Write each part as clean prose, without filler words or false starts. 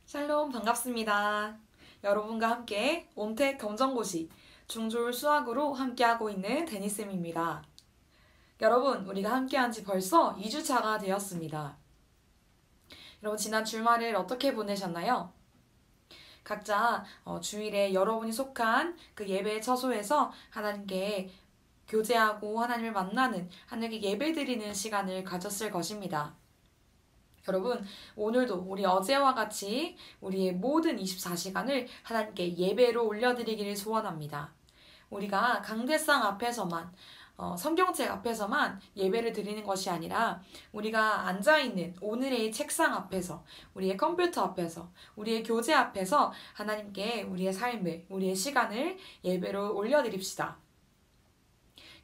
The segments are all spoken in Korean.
샬롬 반갑습니다. 여러분과 함께 온택 검정고시 중졸 수학으로 함께하고 있는 데니쌤입니다. 여러분, 우리가 함께한 지 벌써 2주차가 되었습니다. 여러분, 지난 주말을 어떻게 보내셨나요? 각자 주일에 여러분이 속한 그 예배 처소에서 하나님께 교제하고 하나님을 만나는, 하나님께 예배드리는 시간을 가졌을 것입니다. 여러분, 오늘도 우리 어제와 같이 우리의 모든 24시간을 하나님께 예배로 올려드리기를 소원합니다. 우리가 강대상 앞에서만, 성경책 앞에서만 예배를 드리는 것이 아니라 우리가 앉아있는 오늘의 책상 앞에서, 우리의 컴퓨터 앞에서, 우리의 교재 앞에서 하나님께 우리의 삶을, 우리의 시간을 예배로 올려드립시다.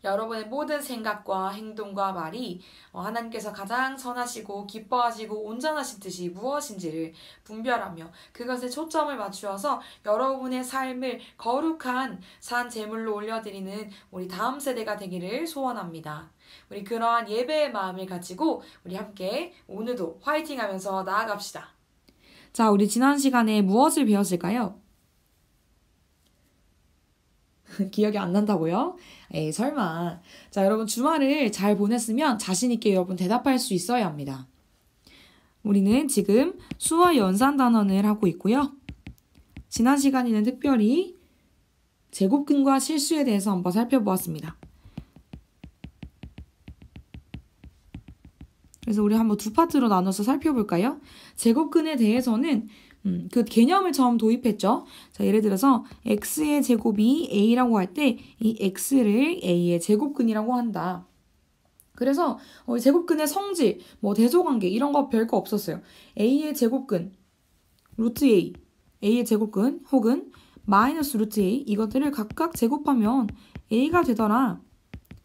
여러분의 모든 생각과 행동과 말이 하나님께서 가장 선하시고 기뻐하시고 온전하신 뜻이 무엇인지를 분별하며 그것에 초점을 맞추어서 여러분의 삶을 거룩한 산 제물로 올려드리는 우리 다음 세대가 되기를 소원합니다. 우리 그러한 예배의 마음을 가지고 우리 함께 오늘도 화이팅하면서 나아갑시다. 자, 우리 지난 시간에 무엇을 배웠을까요? 기억이 안 난다고요? 에이, 설마. 자, 여러분 주말을 잘 보냈으면 자신있게 여러분 대답할 수 있어야 합니다. 우리는 지금 수와 연산 단원을 하고 있고요. 지난 시간에는 특별히 제곱근과 실수에 대해서 한번 살펴보았습니다. 그래서 우리 한번 두 파트로 나눠서 살펴볼까요? 제곱근에 대해서는 그 개념을 처음 도입했죠. 자, 예를 들어서 x의 제곱이 a라고 할 때 이 x를 a의 제곱근이라고 한다. 그래서 제곱근의 성질, 대소관계 이런 거 별거 없었어요. a의 제곱근, 루트 a, a의 제곱근 혹은 마이너스 루트 a 이것들을 각각 제곱하면 a가 되더라.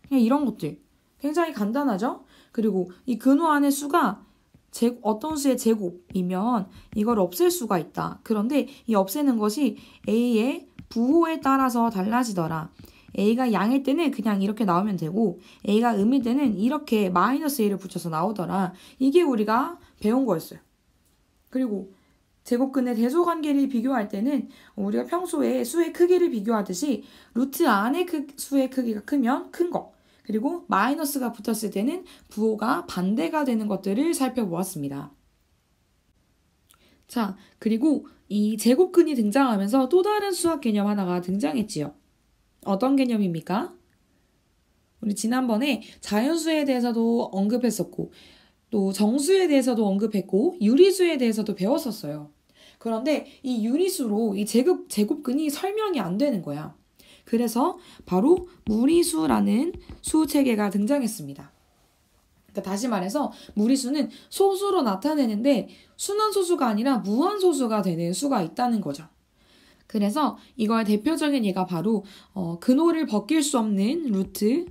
그냥 이런 것들. 굉장히 간단하죠? 그리고 이 근호 안의 수가 어떤 수의 제곱이면 이걸 없앨 수가 있다. 그런데 이 없애는 것이 A의 부호에 따라서 달라지더라. A가 양일 때는 그냥 이렇게 나오면 되고 A가 음일 때는 이렇게 마이너스 A를 붙여서 나오더라. 이게 우리가 배운 거였어요. 그리고 제곱근의 대소관계를 비교할 때는 우리가 평소에 수의 크기를 비교하듯이 루트 안의 수의 크기가 크면 큰 거. 그리고 마이너스가 붙었을 때는 부호가 반대가 되는 것들을 살펴보았습니다. 자, 그리고 이 제곱근이 등장하면서 또 다른 수학 개념 하나가 등장했지요. 어떤 개념입니까? 우리 지난번에 자연수에 대해서도 언급했었고 또 정수에 대해서도 언급했고 유리수에 대해서도 배웠었어요. 그런데 이 유리수로 이 제곱근이 설명이 안 되는 거야. 그래서 바로 무리수라는 수체계가 등장했습니다. 그러니까 다시 말해서 무리수는 소수로 나타내는데 순환소수가 아니라 무한소수가 되는 수가 있다는 거죠. 그래서 이거의 대표적인 예가 바로 근호를 벗길 수 없는 루트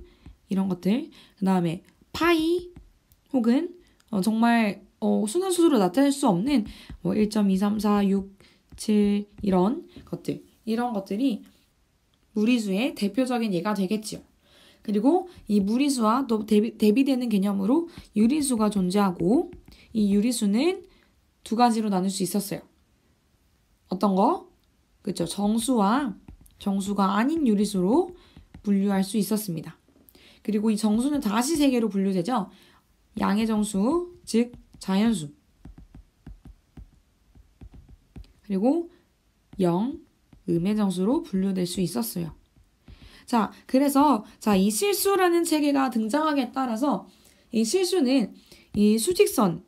이런 것들, 그 다음에 파이 혹은 정말 순환소수로 나타낼 수 없는 1.234, 6, 7 이런 것들이 무리수의 대표적인 예가 되겠지요. 그리고 이 무리수와 또 대비되는 개념으로 유리수가 존재하고 이 유리수는 두 가지로 나눌 수 있었어요. 어떤 거? 그렇죠. 정수와 정수가 아닌 유리수로 분류할 수 있었습니다. 그리고 이 정수는 다시 세 개로 분류되죠. 양의 정수, 즉 자연수. 그리고 0, 음의 정수로 분류될 수 있었어요. 자, 그래서 이 실수라는 체계가 등장하기에 따라서 이 실수는 이 수직선을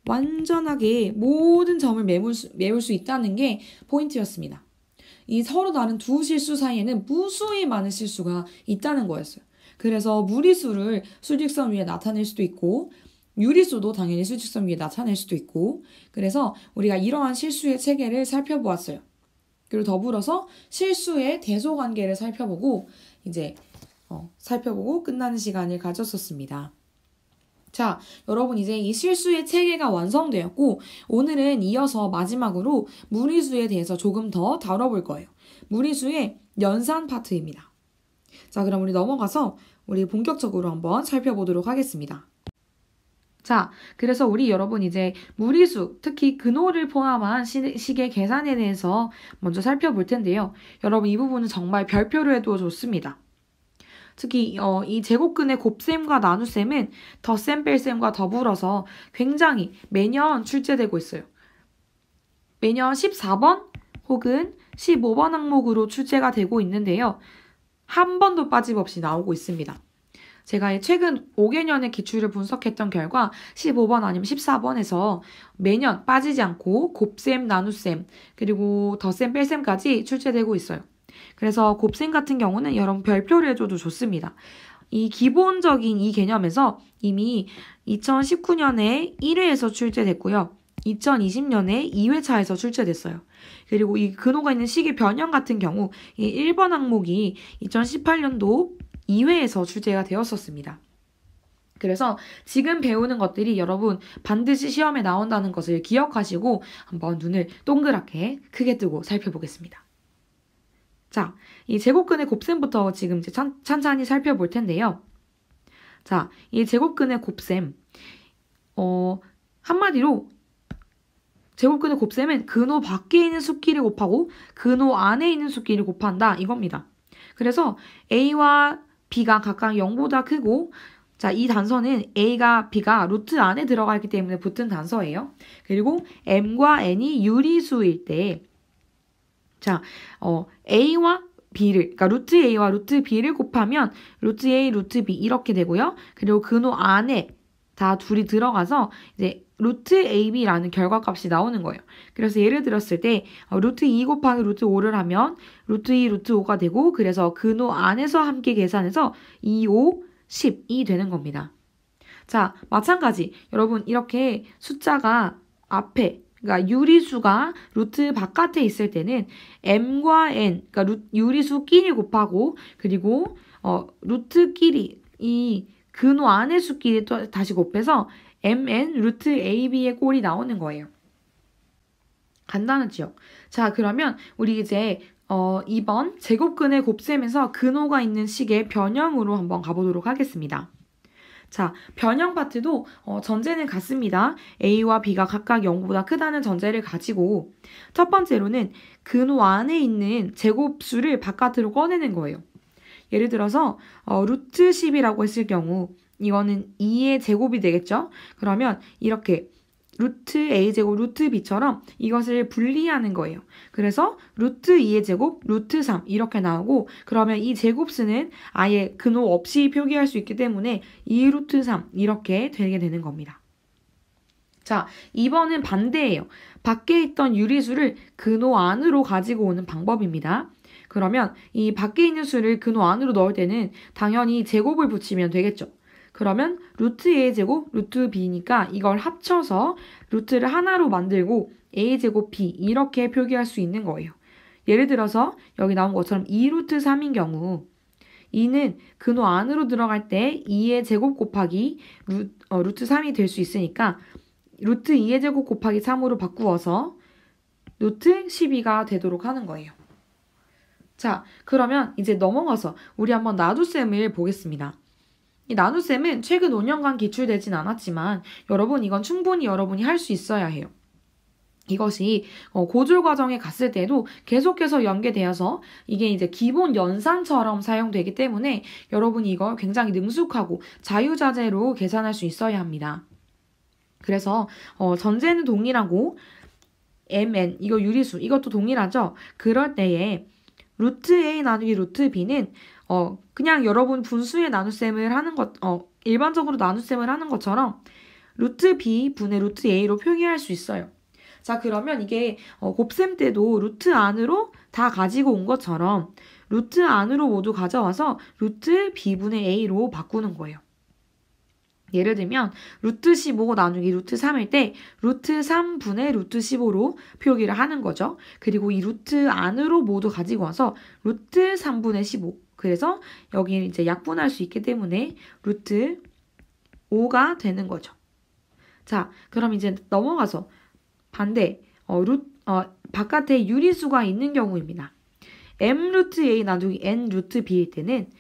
완전하게 모든 점을 메울 수 있다는 게 포인트였습니다. 이 서로 다른 두 실수 사이에는 무수히 많은 실수가 있다는 거였어요. 그래서 무리수를 수직선 위에 나타낼 수도 있고 유리수도 당연히 수직선 위에 나타낼 수도 있고 그래서 우리가 이러한 실수의 체계를 살펴보았어요. 그리고 더불어서 실수의 대소관계를 살펴보고 끝나는 시간을 가졌었습니다. 자, 여러분 이제 이 실수의 체계가 완성되었고 오늘은 이어서 마지막으로 무리수에 대해서 조금 더 다뤄볼 거예요. 무리수의 연산 파트입니다. 자, 그럼 우리 넘어가서 우리 본격적으로 한번 살펴보도록 하겠습니다. 자, 그래서 우리 여러분 이제 무리수, 특히 근호를 포함한 식의 계산에 대해서 먼저 살펴볼 텐데요. 여러분 이 부분은 정말 별표로 해도 좋습니다. 특히 이 제곱근의 곱셈과 나눗셈은 덧셈, 뺄셈과 더불어서 굉장히 매년 출제되고 있어요. 매년 14번 혹은 15번 항목으로 출제가 되고 있는데요. 한 번도 빠짐없이 나오고 있습니다. 제가 최근 5개년의 기출을 분석했던 결과 15번 아니면 14번에서 매년 빠지지 않고 곱셈, 나눗셈, 그리고 덧셈, 뺄셈까지 출제되고 있어요. 그래서 곱셈 같은 경우는 여러분 별표를 해줘도 좋습니다. 이 기본적인 이 개념에서 이미 2019년에 1회에서 출제됐고요. 2020년에 2회차에서 출제됐어요. 그리고 이 근호가 있는 식의 변형 같은 경우 이 1번 항목이 2018년도 2회에서 출제가 되었었습니다. 그래서 지금 배우는 것들이 여러분 반드시 시험에 나온다는 것을 기억하시고 한번 눈을 동그랗게 크게 뜨고 살펴보겠습니다. 자, 이 제곱근의 곱셈부터 지금 이제 찬찬히 살펴볼 텐데요. 자, 이 제곱근의 곱셈, 한마디로 제곱근의 곱셈은 근호 밖에 있는 숫끼리 곱하고 근호 안에 있는 숫끼리 곱한다 이겁니다. 그래서 A와 B가 각각 0보다 크고 자, 이 단서는 A가 B가 루트 안에 들어가 있기 때문에 붙은 단서예요. 그리고 M과 N이 유리수일 때 자, A와 B를, 그러니까 루트 A와 루트 B를 곱하면 루트 A, 루트 B 이렇게 되고요. 그리고 근호 안에 다 둘이 들어가서 이제 루트 AB라는 결과값이 나오는 거예요. 그래서 예를 들었을 때 루트 2 곱하기 루트 5를 하면 루트 2, 루트 5가 되고 그래서 근호 안에서 함께 계산해서 2, 5, 10이 되는 겁니다. 자, 마찬가지 여러분 이렇게 숫자가 앞에 그러니까 유리수가 루트 바깥에 있을 때는 m과 n, 그러니까 유리수끼리 곱하고 그리고 루트끼리 이 근호 안의 수끼리 또 다시 곱해서 mn 루트 ab의 꼴이 나오는 거예요. 간단하죠? 자, 그러면 우리 이제 2번 제곱근의 곱셈에서 근호가 있는 식의 변형으로 한번 가보도록 하겠습니다. 자, 변형 파트도 전제는 같습니다. A와 B가 각각 0보다 크다는 전제를 가지고 첫 번째로는 근호 안에 있는 제곱수를 바깥으로 꺼내는 거예요. 예를 들어서 루트 10이라고 했을 경우 이거는 2의 제곱이 되겠죠? 그러면 이렇게 루트 A제곱, 루트 B처럼 이것을 분리하는 거예요. 그래서 루트 2의 제곱, 루트 3 이렇게 나오고 그러면 이 제곱수는 아예 근호 없이 표기할 수 있기 때문에 2 루트 3 이렇게 되게 되는 겁니다. 자, 2번은 반대예요. 밖에 있던 유리수를 근호 안으로 가지고 오는 방법입니다. 그러면 이 밖에 있는 수를 근호 안으로 넣을 때는 당연히 제곱을 붙이면 되겠죠. 그러면 루트 A제곱, 루트 B니까 이걸 합쳐서 루트를 하나로 만들고 A제곱 B 이렇게 표기할 수 있는 거예요. 예를 들어서 여기 나온 것처럼 2 루트 3인 경우 2는 근호 안으로 들어갈 때 2의 제곱 곱하기 루트 3이 될 수 있으니까 루트 2의 제곱 곱하기 3으로 바꾸어서 루트 12가 되도록 하는 거예요. 자, 그러면 이제 넘어가서 우리 한번 나눗셈을 보겠습니다. 이 나눗셈은 최근 5년간 기출되진 않았지만 여러분 이건 충분히 여러분이 할 수 있어야 해요. 이것이 고졸 과정에 갔을 때도 계속해서 연계되어서 이게 이제 기본 연산처럼 사용되기 때문에 여러분이 이걸 굉장히 능숙하고 자유자재로 계산할 수 있어야 합니다. 그래서 전제는 동일하고 mn 이거 유리수 이것도 동일하죠. 그럴 때에 루트 a 나누기 루트 b는 그냥 여러분 분수의 나눗셈을 하는 것 일반적으로 나눗셈을 하는 것처럼 루트 b 분의 루트 a로 표기할 수 있어요. 자, 그러면 이게 곱셈 때도 루트 안으로 다 가지고 온 것처럼 루트 안으로 모두 가져와서 루트 b분의 a로 바꾸는 거예요. 예를 들면 루트 15 나누기 루트 3일 때 루트 3분의 루트 15로 표기를 하는 거죠. 그리고 이 루트 안으로 모두 가지고 와서 루트 3분의 15 그래서 여기 이제 약분할 수 있기 때문에 루트 5가 되는 거죠. 자, 그럼 이제 넘어가서 반대 바깥에 유리수가 있는 경우입니다. m 루트 a 나누기 n 루트 b일 때는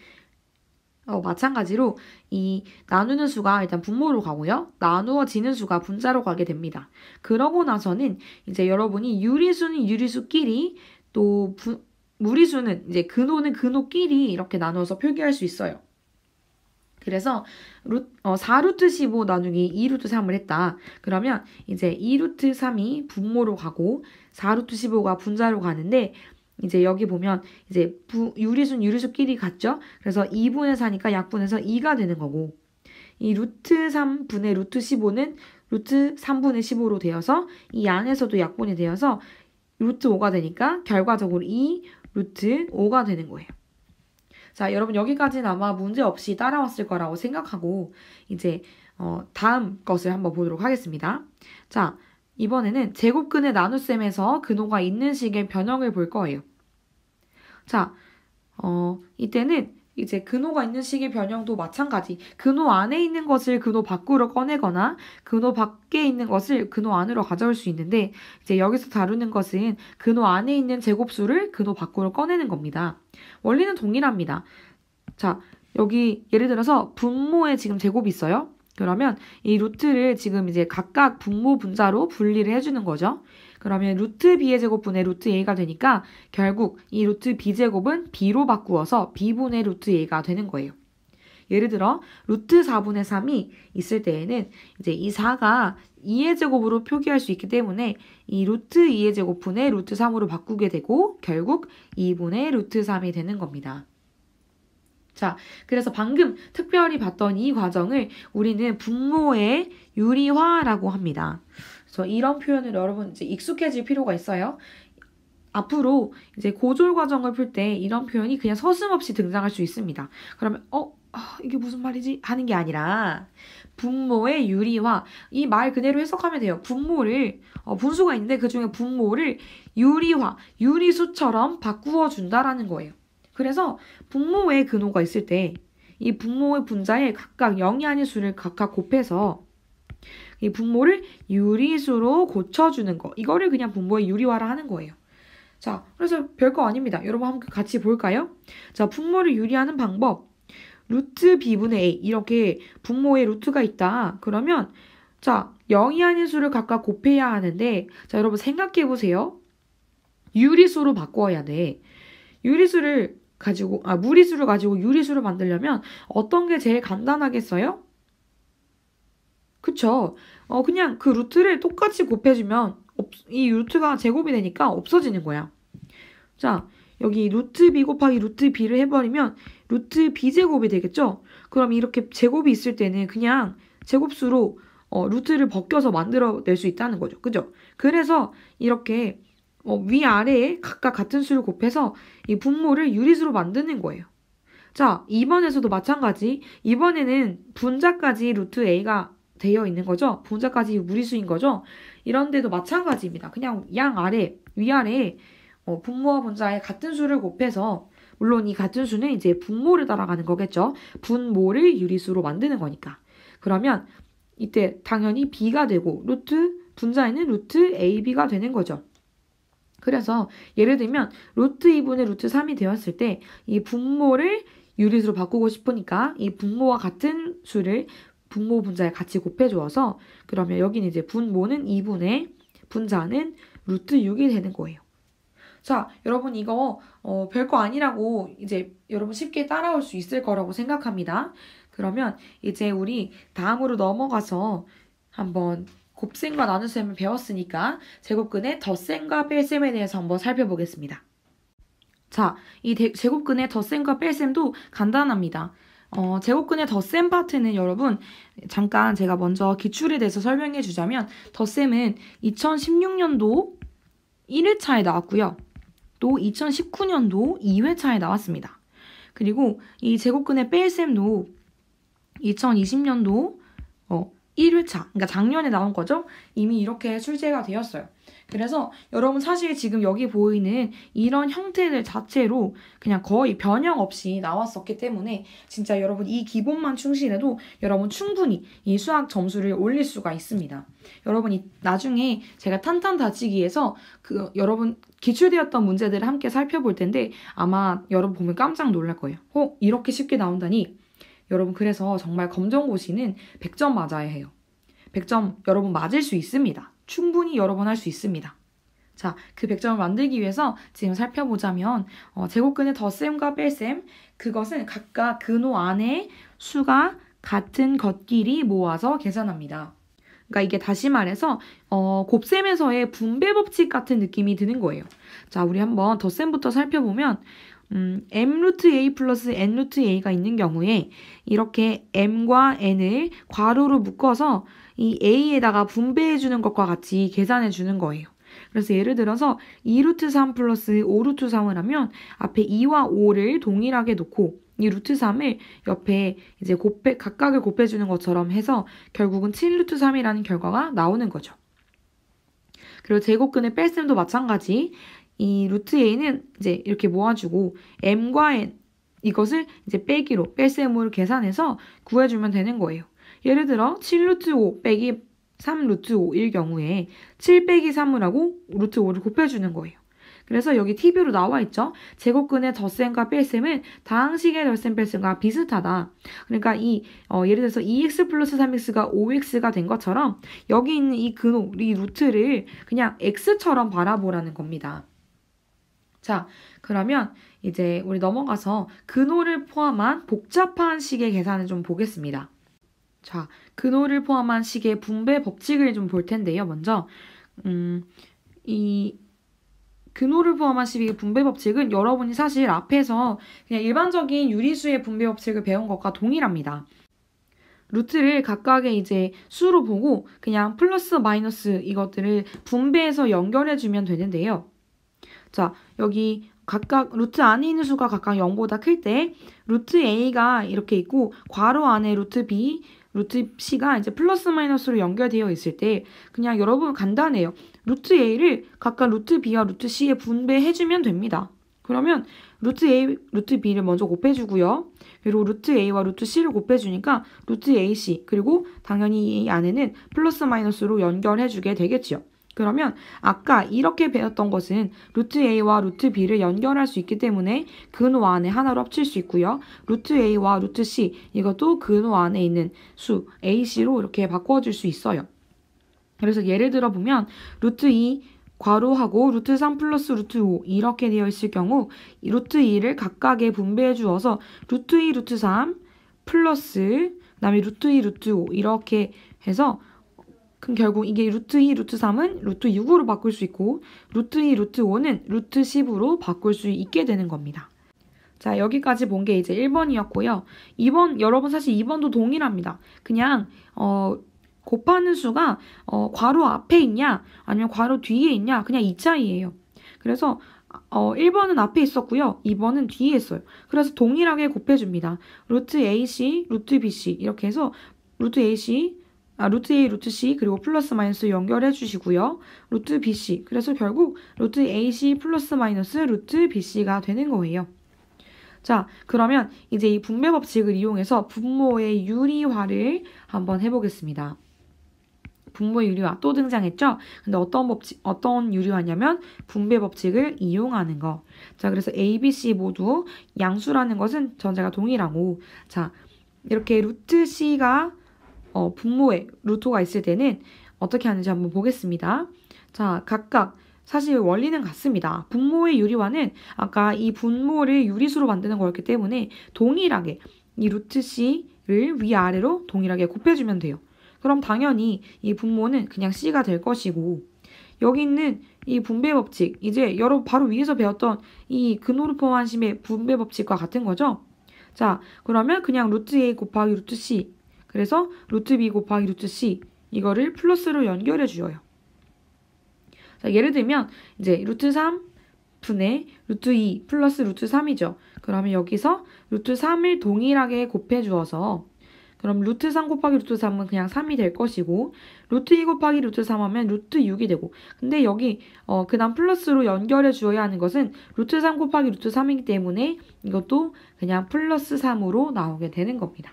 마찬가지로 이 나누는 수가 일단 분모로 가고요. 나누어지는 수가 분자로 가게 됩니다. 그러고 나서는 이제 여러분이 유리수는 유리수끼리 또 무리수는 이제 근호는 근호끼리 이렇게 나눠서 표기할 수 있어요. 그래서 4루트 15 나누기 2루트 3을 했다. 그러면 이제 2루트 3이 분모로 가고 4루트 15가 분자로 가는데 이제 여기 보면 이제 유리수는 유리수끼리 같죠? 그래서 2분의 4니까 약분해서 2가 되는 거고 이 루트 3분의 루트 15는 루트 3분의 15로 되어서 이 안에서도 약분이 되어서 루트 5가 되니까 결과적으로 2 루트 5가 되는 거예요. 자, 여러분 여기까지는 아마 문제 없이 따라왔을 거라고 생각하고 이제 다음 것을 한번 보도록 하겠습니다. 자, 이번에는 제곱근의 나눗셈에서 근호가 있는 식의 변형을 볼 거예요. 자, 이때는 이제 근호가 있는 식의 변형도 마찬가지. 근호 안에 있는 것을 근호 밖으로 꺼내거나 근호 밖에 있는 것을 근호 안으로 가져올 수 있는데 이제 여기서 다루는 것은 근호 안에 있는 제곱수를 근호 밖으로 꺼내는 겁니다. 원리는 동일합니다. 자, 여기 예를 들어서 분모에 지금 제곱이 있어요. 그러면 이 루트를 지금 이제 각각 분모 분자로 분리를 해주는 거죠. 그러면 루트 b의 제곱분의 루트 a가 되니까 결국 이 루트 b제곱은 b로 바꾸어서 b분의 루트 a가 되는 거예요. 예를 들어 루트 4분의 3이 있을 때에는 이제 이 4가 2의 제곱으로 표기할 수 있기 때문에 이 루트 2의 제곱분의 루트 3으로 바꾸게 되고 결국 2분의 루트 3이 되는 겁니다. 자, 그래서 방금 특별히 봤던 이 과정을 우리는 분모의 유리화라고 합니다. 그래서 이런 표현을 여러분 이제 익숙해질 필요가 있어요. 앞으로 이제 고졸 과정을 풀 때 이런 표현이 그냥 서슴없이 등장할 수 있습니다. 그러면 이게 무슨 말이지? 하는 게 아니라 분모의 유리화 이 말 그대로 해석하면 돼요. 분모를 분수가 있는데 그중에 분모를 유리화 유리수처럼 바꾸어 준다라는 거예요. 그래서 분모의 근호가 있을 때 이 분모의 분자에 각각 0이 아닌 수를 각각 곱해서 이 분모를 유리수로 고쳐주는 거. 이거를 그냥 분모의 유리화라 하는 거예요. 자, 그래서 별거 아닙니다. 여러분 한번 같이 볼까요? 자, 분모를 유리하는 방법. 루트 b분의 a 이렇게 분모에 루트가 있다. 그러면 자, 0이 아닌 수를 각각 곱해야 하는데 자, 여러분 생각해 보세요. 유리수로 바꿔야 돼. 무리수를 가지고 유리수를 만들려면 어떤 게 제일 간단하겠어요? 그쵸? 그냥 그 루트를 똑같이 곱해주면 이 루트가 제곱이 되니까 없어지는 거야. 자, 여기 루트 b 곱하기 루트 b를 해버리면 루트 b제곱이 되겠죠? 그럼 이렇게 제곱이 있을 때는 그냥 제곱수로 루트를 벗겨서 만들어낼 수 있다는 거죠. 그죠? 그래서 이렇게 위아래에 각각 같은 수를 곱해서 이 분모를 유리수로 만드는 거예요. 자, 2번에서도 마찬가지. 이번에는 분자까지 루트 a가 되어 있는 거죠. 분자까지 무리수인 거죠. 이런 데도 마찬가지입니다. 그냥 위아래에 분모와 분자의 같은 수를 곱해서 물론 이 같은 수는 이제 분모를 따라가는 거겠죠. 분모를 유리수로 만드는 거니까. 그러면 이때 당연히 b가 되고 분자에는 루트 ab가 되는 거죠. 그래서 예를 들면 루트 2분의 루트 3이 되었을 때 이 분모를 유리수로 바꾸고 싶으니까 이 분모와 같은 수를 분모 분자에 같이 곱해주어서 그러면 여기는 이제 분모는 2분의 분자는 루트 6이 되는 거예요. 자, 여러분 이거 별거 아니라고 이제 여러분 쉽게 따라올 수 있을 거라고 생각합니다. 그러면 이제 우리 다음으로 넘어가서 한번 곱셈과 나눗셈을 배웠으니까 제곱근의 덧셈과 뺄셈에 대해서 한번 살펴보겠습니다. 자, 이 제곱근의 덧셈과 뺄셈도 간단합니다. 제곱근의 덧셈 파트는 여러분 잠깐 제가 먼저 기출에 대해서 설명해 주자면 덧셈은 2016년도 1회차에 나왔고요. 또 2019년도 2회차에 나왔습니다. 그리고 이 제곱근의 뺄셈도 2020년도 1회차, 그러니까 작년에 나온 거죠. 이미 이렇게 출제가 되었어요. 그래서 여러분 사실 지금 여기 보이는 이런 형태들 자체로 그냥 거의 변형 없이 나왔었기 때문에 진짜 여러분 이 기본만 충실해도 여러분 충분히 이 수학 점수를 올릴 수가 있습니다. 여러분이 나중에 제가 탄탄 다지기에서 여러분 기출되었던 문제들을 함께 살펴볼 텐데 아마 여러분 보면 깜짝 놀랄 거예요. 이렇게 쉽게 나온다니. 여러분 그래서 정말 검정고시는 100점 맞아야 해요. 100점 여러분 맞을 수 있습니다. 충분히 여러 번 할 수 있습니다. 자, 그 100점을 만들기 위해서 지금 살펴보자면 제곱근의 덧셈과 뺄셈 그것은 각각 근호 안에 수가 같은 것끼리 모아서 계산합니다. 그러니까 이게 다시 말해서 곱셈에서의 분배 법칙 같은 느낌이 드는 거예요. 자, 우리 한번 덧셈부터 살펴보면 m 루트 a 플러스 n 루트 a가 있는 경우에 이렇게 m과 n을 괄호로 묶어서 이 a에다가 분배해 주는 것과 같이 계산해 주는 거예요. 그래서 예를 들어서 2루트 3 플러스 5루트 3을 하면 앞에 2와 5를 동일하게 놓고 이 루트 3을 옆에 이제 각각을 곱해주는 것처럼 해서 결국은 7루트 3이라는 결과가 나오는 거죠. 그리고 제곱근의 뺄셈도 마찬가지. 이 루트 a는 이제 이렇게 모아주고 m과 n 이것을 이제 빼기로 뺄셈으로 계산해서 구해주면 되는 거예요. 예를 들어 7루트 5 빼기 3루트 5일 경우에 7 빼기 3을 하고 루트 5를 곱해주는 거예요. 그래서 여기 TV로 나와 있죠. 제곱근의 덧셈과 뺄셈은 다항식의 덧셈 뺄셈과 비슷하다. 그러니까 예를 들어서 2x 플러스 3x가 5x가 된 것처럼 여기 있는 이 근호, 이 루트를 그냥 x처럼 바라보라는 겁니다. 자, 그러면 이제 우리 넘어가서 근호를 포함한 복잡한 식의 계산을 좀 보겠습니다. 자, 근호를 포함한 식의 분배 법칙을 좀 볼 텐데요. 먼저 이 근호를 포함한 식의 분배 법칙은 여러분이 사실 앞에서 그냥 일반적인 유리수의 분배 법칙을 배운 것과 동일합니다. 루트를 각각의 이제 수로 보고 그냥 플러스 마이너스 이것들을 분배해서 연결해주면 되는데요. 자, 여기 각각 루트 안에 있는 수가 각각 0보다 클 때 루트 a가 이렇게 있고 괄호 안에 루트 b, 루트 c가 이제 플러스 마이너스로 연결되어 있을 때 그냥 여러분 간단해요. 루트 a를 각각 루트 b와 루트 c에 분배해주면 됩니다. 그러면 루트 a, 루트 b를 먼저 곱해주고요. 그리고 루트 a와 루트 c를 곱해주니까 루트 ac 그리고 당연히 이 안에는 플러스 마이너스로 연결해주게 되겠죠. 그러면 아까 이렇게 배웠던 것은 루트 a와 루트 b를 연결할 수 있기 때문에 근호 안에 하나로 합칠 수 있고요. 루트 a와 루트 c 이것도 근호 안에 있는 수 ac로 이렇게 바꿔줄 수 있어요. 그래서 예를 들어 보면 루트 2 괄호하고 루트 3 플러스 루트 5 이렇게 되어 있을 경우 루트 2를 각각에 분배해 주어서 루트 2 루트 3 플러스 그다음에 루트 2 루트 5 이렇게 해서 그럼 결국 이게 루트 2, 루트 3은 루트 6으로 바꿀 수 있고 루트 2, 루트 5는 루트 10으로 바꿀 수 있게 되는 겁니다. 자, 여기까지 본 게 이제 1번이었고요. 2번, 여러분 사실 2번도 동일합니다. 그냥 곱하는 수가 괄호 앞에 있냐 아니면 괄호 뒤에 있냐 그냥 이 차이예요. 그래서 1번은 앞에 있었고요. 2번은 뒤에 있어요. 그래서 동일하게 곱해줍니다. 루트 AC, 루트 BC 이렇게 해서 루트 AC 루트 A, 루트 C 그리고 플러스 마이너스 연결해 주시고요. 루트 BC 그래서 결국 루트 AC 플러스 마이너스 루트 BC가 되는 거예요. 자, 그러면 이제 이 분배 법칙을 이용해서 분모의 유리화를 한번 해보겠습니다. 분모의 유리화 또 등장했죠? 근데 어떤 유리화냐면 분배 법칙을 이용하는 거. 자, 그래서 A, B, C 모두 양수라는 것은 전제가 동일하고 자, 이렇게 루트 C가 분모에 루트가 있을 때는 어떻게 하는지 한번 보겠습니다. 자, 각각 사실 원리는 같습니다. 분모의 유리화는 아까 이 분모를 유리수로 만드는 거였기 때문에 동일하게 이 루트 C를 위아래로 동일하게 곱해주면 돼요. 그럼 당연히 이 분모는 그냥 C가 될 것이고 여기 있는 이 분배 법칙 이제 여러분 바로 위에서 배웠던 이 근호를 포함한 심의 분배 법칙과 같은 거죠. 자, 그러면 그냥 루트 A 곱하기 루트 C 그래서 루트 B 곱하기 루트 C 이거를 플러스로 연결해 주어요. 자, 예를 들면 이제 루트 3 분의 루트 2 플러스 루트 3이죠. 그러면 여기서 루트 3을 동일하게 곱해 주어서 그럼 루트 3 곱하기 루트 3은 그냥 3이 될 것이고 루트 2 곱하기 루트 3 하면 루트 6이 되고 근데 여기 그 다음 플러스로 연결해 주어야 하는 것은 루트 3 곱하기 루트 3이기 때문에 이것도 그냥 플러스 3으로 나오게 되는 겁니다.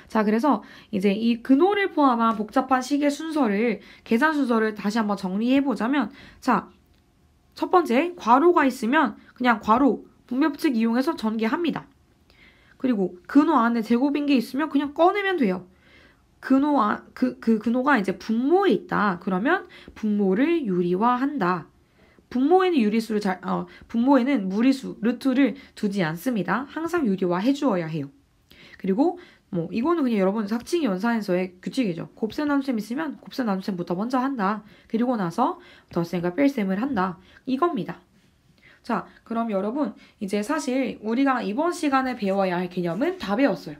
자, 그래서 이제 이 근호를 포함한 복잡한 식의 순서를 계산 순서를 다시 한번 정리해 보자면 자, 첫 번째 괄호가 있으면 그냥 괄호 분배 법칙 이용해서 전개합니다. 그리고 근호 안에 제곱인 게 있으면 그냥 꺼내면 돼요. 근호가 이제 분모에 있다. 그러면 분모를 유리화한다. 분모에는 분모에는 무리수, 루트를 두지 않습니다. 항상 유리화 해주어야 해요. 그리고 이거는 그냥 여러분 삭칭 연산에서의 규칙이죠. 곱셈 나눗셈 있으면 곱셈 나눗셈부터 먼저 한다. 그리고 나서 덧셈과 뺄셈을 한다. 이겁니다. 자, 그럼 여러분 이제 사실 우리가 이번 시간에 배워야 할 개념은 다 배웠어요.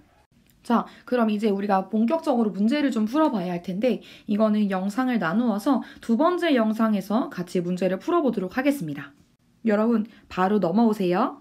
자, 그럼 이제 우리가 본격적으로 문제를 좀 풀어봐야 할 텐데 이거는 영상을 나누어서 두 번째 영상에서 같이 문제를 풀어보도록 하겠습니다. 여러분 바로 넘어오세요.